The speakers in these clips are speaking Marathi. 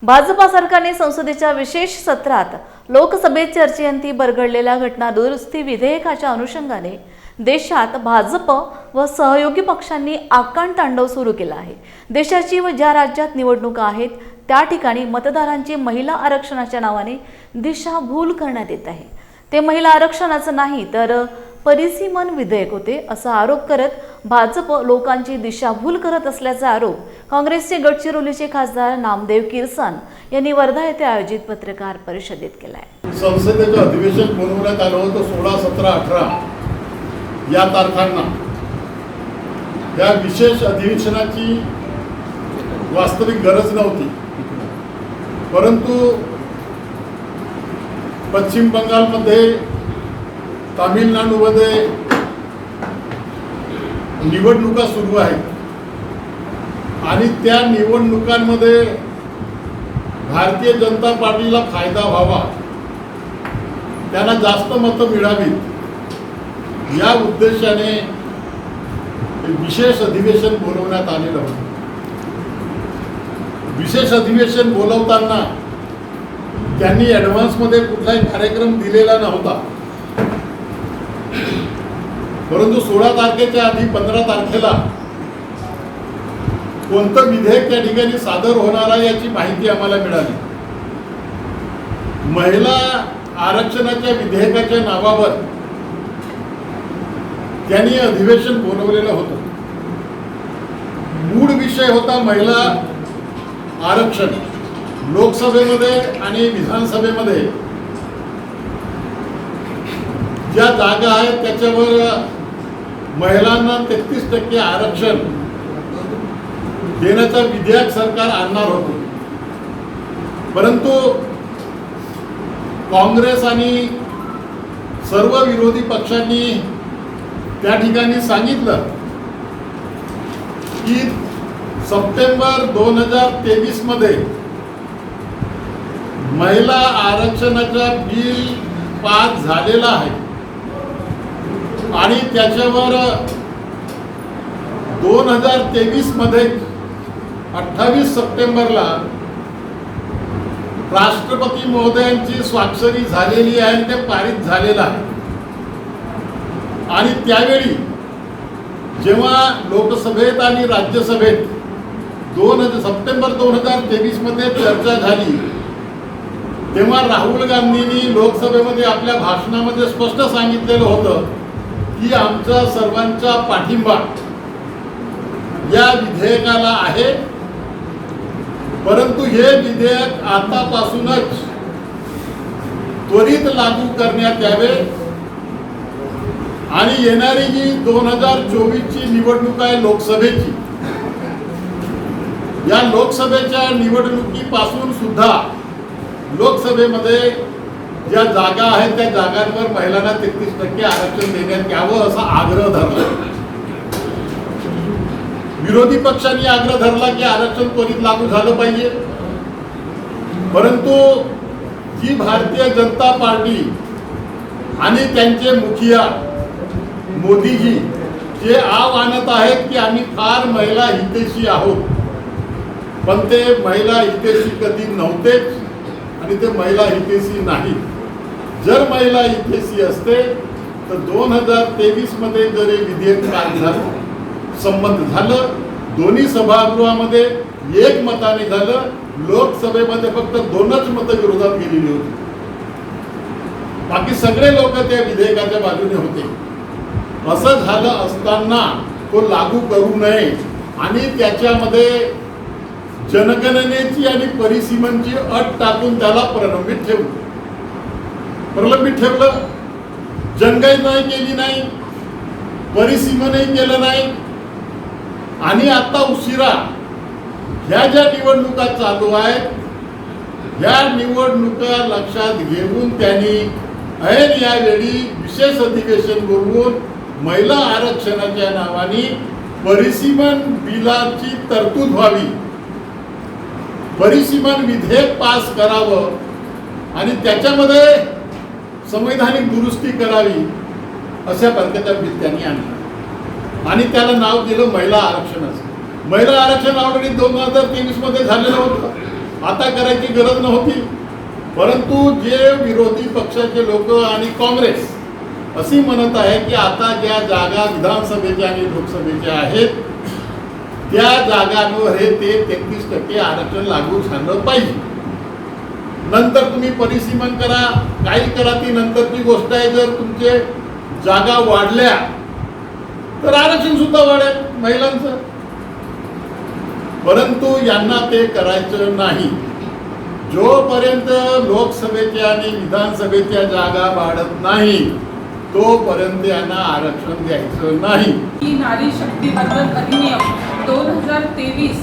भाजपा सरकारने संसदेच्या विशेष सत्रात लोकसभेत चर्चेअंती बरगडलेल्या घटना दुरुस्ती विधेयकाच्या अनुषंगाने देशात भाजप व सहयोगी पक्षांनी आकांड तांडव सुरू केला आहे। देशाची व ज्या राज्यात निवडणुका आहेत त्या ठिकाणी मतदारांची महिला आरक्षणाच्या नावाने दिशाभूल करण्यात येत आहे। ते महिला आरक्षणाचं नाही तर परिसीमन विधेयक होते असा आरोप करत भाजप लोकांची दिशाभूल करत असल्याचा आरोप काँग्रेसचे गडचिरोलीचे खासदार नामदेव किरसन यांनी वर्धा येथे आयोजित पत्रकार परिषदेत केला आहे। संसदेचं अधिवेशन बोलवण्यात आलं होतं 16, 17, 18 या तारखांना। या विशेष अधिवेशनाची वास्तविक गरज नव्हती, परंतु पश्चिम बंगालमध्ये, तामिळनाडूमध्ये निवडणुका सुरू आहेत आणि त्या निवडणुकांमध्ये भारतीय जनता पार्टीला फायदा व्हावा, त्यांना जास्त मतं मिळावीत या उद्देशाने विशेष अधिवेशन बोलवण्यात आलेलं होतं। विशेष अधिवेशन बोलवताना त्यांनी ॲडव्हान्समध्ये कुठलाही कार्यक्रम दिलेला नव्हता, परंतु 16 तारखेच्या आधी 15 तारखेला कोणतं विधेयक त्या ठिकाणी सादर होणार आहे याची माहिती आम्हाला मिळाली। महिला आरक्षणाच्या विधेयकाच्या नावावर त्यांनी अधिवेशन बोलवलेलं होतं। मूळ विषय होता महिला आरक्षण। लोकसभेमध्ये आणि विधानसभेमध्ये ज्या जागा आहेत त्याच्यावर महिलांना 33% आरक्षण देण्याचा विधेयक सरकार आणणार होते, परंतु काँग्रेस आणि सर्व विरोधी पक्षांनी त्या ठिकाणी सांगितलं की सप्टेंबर 2023 मध्ये महिला आरक्षणाचा बिल पास झालेला आहे आणि त्याच्यावर 2023 मध्ये 28 सप्टेंबरला राष्ट्रपती महोदयांची स्वाक्षरी झालेली आहे आणि ते पारित झालेलं आहे। आणि त्यावेळी जेव्हा लोकसभेत आणि राज्यसभेत सप्टेंबर 2023 मध्ये चर्चा झाली, तेव्हा राहुल गांधींनी लोकसभेमध्ये आपल्या भाषणामध्ये स्पष्ट सांगितलेलं होतं की आमचा सर्वांचा पाठिंबा या विधेयकाला आहे, परंतु हे विधेयक आतापासूनच त्वरित लागू करण्यात यावे आणि येणारी जी 2024 ची निवडणूक आहे लोकसभेची, या लोकसभेच्या निवडणुकीपासून सुद्धा लोकसभेमध्ये ज्या जागा आहेत त्या जागांवर महिलांना 33% आरक्षण देण्यात यावं असा आग्रह धरला। विरोधी पक्षांनी आग्रह धरला की आरक्षण त्वरित लागू झालं पाहिजे, परंतु जी भारतीय जनता पार्टी आणि त्यांचे मुखिया मोदीजी जे आव आणत आहेत की आम्ही फार महिला हितैषी आहोत, पण ते महिला हितैषी कधी नव्हतेच आणि ते महिला हितैषी नाही। जर महिला हितैषी असते तर 2023 मध्ये जर हे विधेयक संमत झालं, दोन्ही सभागृहामध्ये एक मताने झालं, लोकसभेमध्ये फक्त 2च मतं विरोधात गेलेली होती, बाकी सगळे लोक त्या विधेयकाच्या बाजूने होते। असं झालं असताना तो लागू करू नये आणि त्याच्यामध्ये जनगणनेची आणि परिसीमनची अट टाकून त्याला प्रलंबित ठेवलं। जनगणना केली नाही, परिसीमनही केलं नाही आणि आता उशिरा ह्या ज्या निवडणुका चालू आहेत ह्या निवडणुका लक्षात घेऊन त्यांनी ऐन यावेळी विशेष अधिवेशन बोलवून महिला आरक्षणाच्या नावाने परिसीमन बिलाची तरतूद व्हावी, परिसीमन विधेयक पास करावं आणि त्याच्यामध्ये संवैधानिक दुरुस्ती करावी अशा प्रकारचा बिल त्यांनी आणला आणि त्याला नाव दिलं महिला आरक्षणाचं। महिला आरक्षण ऑलरेडी 2023 मध्ये झालेलं होतं, आता करायची गरज नव्हती. परंतु जे विरोधी पक्षाचे लोक आणि काँग्रेस अशी म्हणत आहे की आता ज्या जागा विधानसभेच्या आणि लोकसभेच्या आहेत त्या जागांवर हे ते 33% आरक्षण लागू झालं पाहिजे. नंतर तुम्ही परिसीमन करा, काही करा, ती नंतरची गोष्ट आहे. जर तुमचे जागा वाढल्या तर आरक्षण सुद्धा वाढेल महिलांचं. परंतु यांना ते करायचं नाही. जोपर्यंत लोकसभेच्या आणि विधानसभेच्या जागा वाढत नाही तोपर्यंत यांना आरक्षण द्यायचं नाही. ही नारी शक्तीवर्धन अधिनियम 2023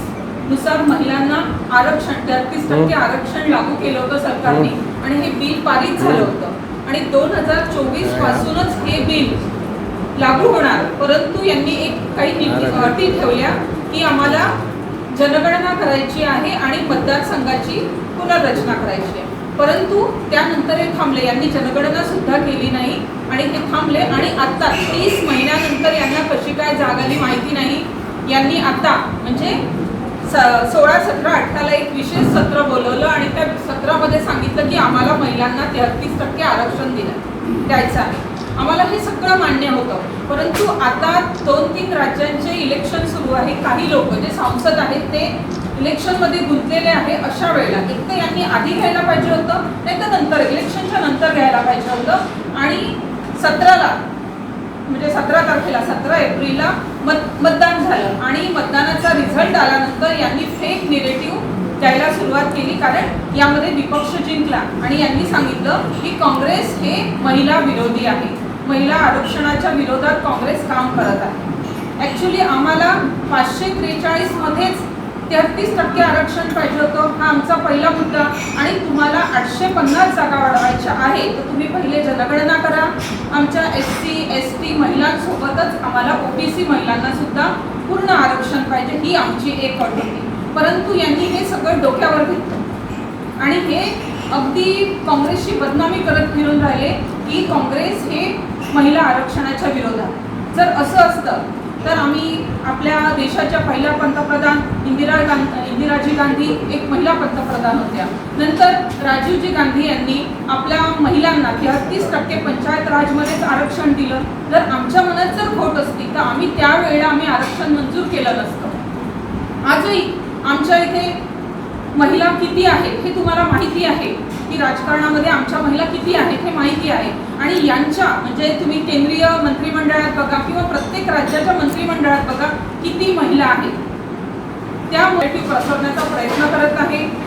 नुसार महिलांना आरक्षण 33% आरक्षण लागू केलं होतं सरकारने आणि हे बिल पारित झालं होतं आणि 2024 पासूनच हे बिल लागू होणार. परंतु यांनी काही अटी ठेवल्या की आम्हाला जनगणना करायची आहे आणि मतदारसंघाची पुनर्रचना करायची आहे. परंतु त्यानंतर हे थांबले. यांनी जनगणना सुद्धा केली नाही आणि हे थांबले आणि आता 30 महिन्यानंतर यांना कशी काय जाग आली माहिती नाही. यांनी आता म्हणजे 16, 17, 18ला एक विशेष सत्र बोलवलं आणि त्या सत्रामध्ये सांगितलं की आम्हाला महिलांना 33% आरक्षण द्यायचं आहे. आम्हाला हे सगळं मान्य होतं. परंतु आता 2-3 राज्यांचे इलेक्शन सुरू आहे. काही लोक जे सांसद आहेत ते इलेक्शनमध्ये गुंतलेले आहे. अशा वेळेला एक तर यांनी आधी घ्यायला पाहिजे होतं, नाही तर नंतर इलेक्शनच्या नंतर घ्यायला पाहिजे होतं. आणि 17ला म्हणजे 17 तारखेला 17 एप्रिलला मतदान झालं आणि मतदानाचा रिझल्ट आल्यानंतर यांनी फेक निगेटिव्ह द्यायला सुरुवात केली. कारण यामध्ये विपक्ष जिंकला आणि यांनी सांगितलं की काँग्रेस हे महिला विरोधी आहे, महिला आरक्षणाच्या विरोधात काँग्रेस काम करत आहे. ॲक्च्युली आम्हाला 543 मध्येच 33% आरक्षण पाहिजे होतं. हा आमचा पहिला मुद्दा. आणि तुम्हाला 850 जागा वाढवायच्या आहे तर तुम्ही पहिले जनगणना करा. आमच्या SC, ST महिलांसोबतच आम्हाला OBC महिलांना सुद्धा पूर्ण आरक्षण पाहिजे, ही आमची एक अट होती. परंतु यांनी हे सगळं डोक्यावर घेतलं आणि हे अगदी काँग्रेसची बदनामी करत फिरून राहिले की काँग्रेस हे महिला आरक्षणाच्या विरोधात. जर असं असतं तर आम्ही आपल्या देशाच्या पहिल्या पंतप्रधान इंदिराजी गांधी एक महिला पंतप्रधान होत्या. नंतर राजीवजी गांधी यांनी आपल्या महिलांना 33% पंचायत राजमध्येच आरक्षण दिलं. जर आमच्या मनात जर खोट असती तर आम्ही त्यावेळेला आरक्षण मंजूर केलं नसतं. आजही आमच्या इथे महिला किती आहेत हे तुम्हाला माहिती आहे की राजकारणामध्ये आमच्या महिला किती आहेत हे माहिती आहे. आणि यांच्या म्हणजे तुम्ही केंद्रीय मंत्रिमंडळात बघा किंवा प्रत्येक राज्याच्या मंत्रिमंडळात बघा किती महिला आहेत. त्यामुळे ती पसरवण्याचा प्रयत्न करत आहे.